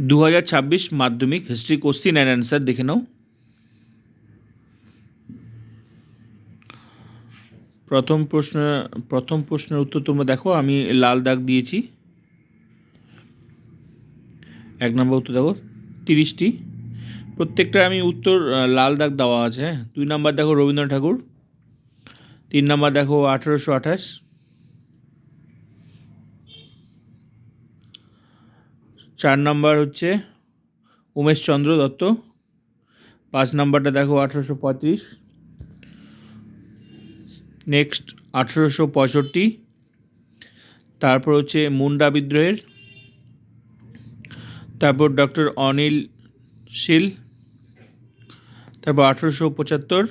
2026 মাধ্যমিক history question and answer দেখে নাও। প্রথম প্রশ্নের উত্তর তোমরা দেখো, আমি লাল দাগ দিয়েছি। 1 নম্বর উত্তর দেখো 30টি, প্রত্যেকটা আমি উত্তর লাল দাগ দেওয়া আছে। 2 নম্বর দেখো রবীন্দ্রনাথ ঠাকুর। 3 নম্বর দেখো 1828। 4 নম্বর হচ্ছে উমেশচন্দ্র দত্ত। 5 নম্বরটা দেখো 1835। নেক্সট 1865। তারপর হচ্ছে মুন্ডা বিদ্রোহের। তারপর ডক্টর অনিল শীল। তারপর 1875।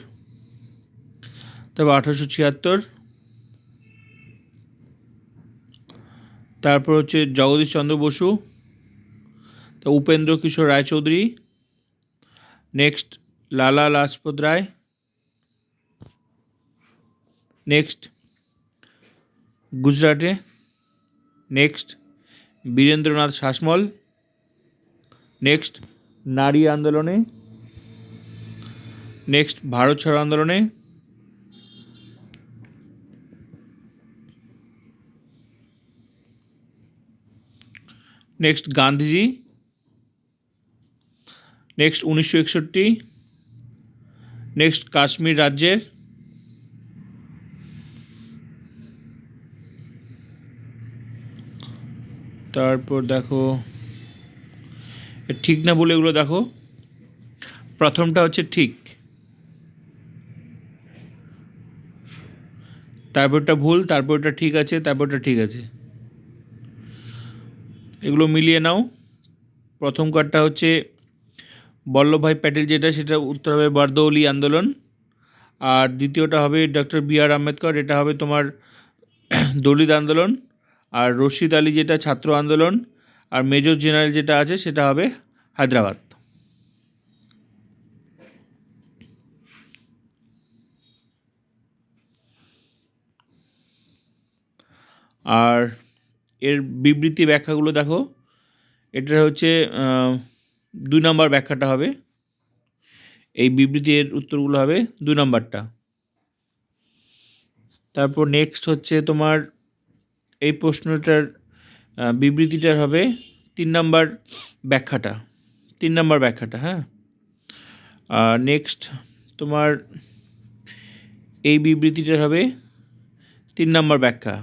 তারপর 1876। তারপর হচ্ছে জগদীশ চন্দ্র বসু। তো উপেন্দ্র কিশোর রায়চৌধুরী। নেক্সট লালা লাজপত রায়। নেক্সট গুজরাটে। নেক্সট বীরেন্দ্রনাথ শাসমল। নেক্সট নারী আন্দোলনে। নেক্সট ভারত ছাড়ো আন্দোলনে। Next Gandhiji. Next 1961। Next Kashmir রাজ্যের। তারপর দেখো ঠিক না বলে এগুলো দেখো, প্রথমটা হচ্ছে ঠিক, তারপরটা ভুল, তারপরটা ঠিক আছে, তারপরটা ঠিক আছে, এগুলো মিলিয়ে নাও। প্রথম কার্ডটা হচ্ছে বল্লভভাই প্যাটেল, যেটা সেটা উত্তর হবে বারদৌলি আন্দোলন। আর দ্বিতীয়টা হবে ডক্টর বি.আর. আম্বেদকর, এটা হবে তোমার দলিত আন্দোলন। আর রশিদ আলী যেটা ছাত্র আন্দোলন। আর মেজর জেনারেল যেটা আছে সেটা হবে হায়দ্রাবাদ। আর এর বিবৃতি ব্যাখ্যাগুলো দেখো, এটা হচ্ছে 2 নম্বর ব্যাখ্যাটা হবে, এই বিবৃতির উত্তরগুলো হবে 2 নম্বরটা। তারপর নেক্সট হচ্ছে তোমার এই প্রশ্নটার বিবৃতিটার হবে 3 নম্বর ব্যাখ্যাটা, 3 নম্বর ব্যাখ্যাটা। হ্যাঁ, আর নেক্সট তোমার এই বিবৃতিটার হবে 3 নম্বর ব্যাখ্যা।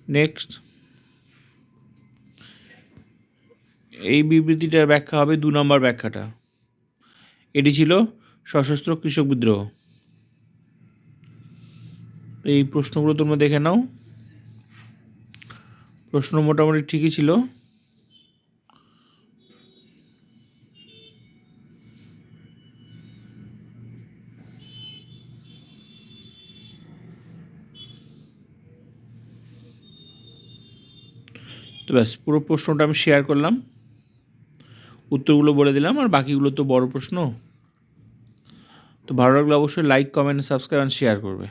নেক্সট এই বিবৃতিটার ব্যাখ্যা হবে 2 নম্বর ব্যাখ্যাটা। এটি ছিল সশস্ত্র কৃষক বিদ্রোহ। এই প্রশ্নগুলো তোমরা দেখে নাও, প্রশ্ন মোটামুটি ঠিকই ছিল। তো ব্যাস, পুরো প্রশ্নটা আমি শেয়ার করলাম, উত্তরগুলো বলে দিলাম, আর বাকিগুলো তো বড় প্রশ্ন। তো ভালো লাগলে অবশ্যই like, comment, subscribe and share করবে।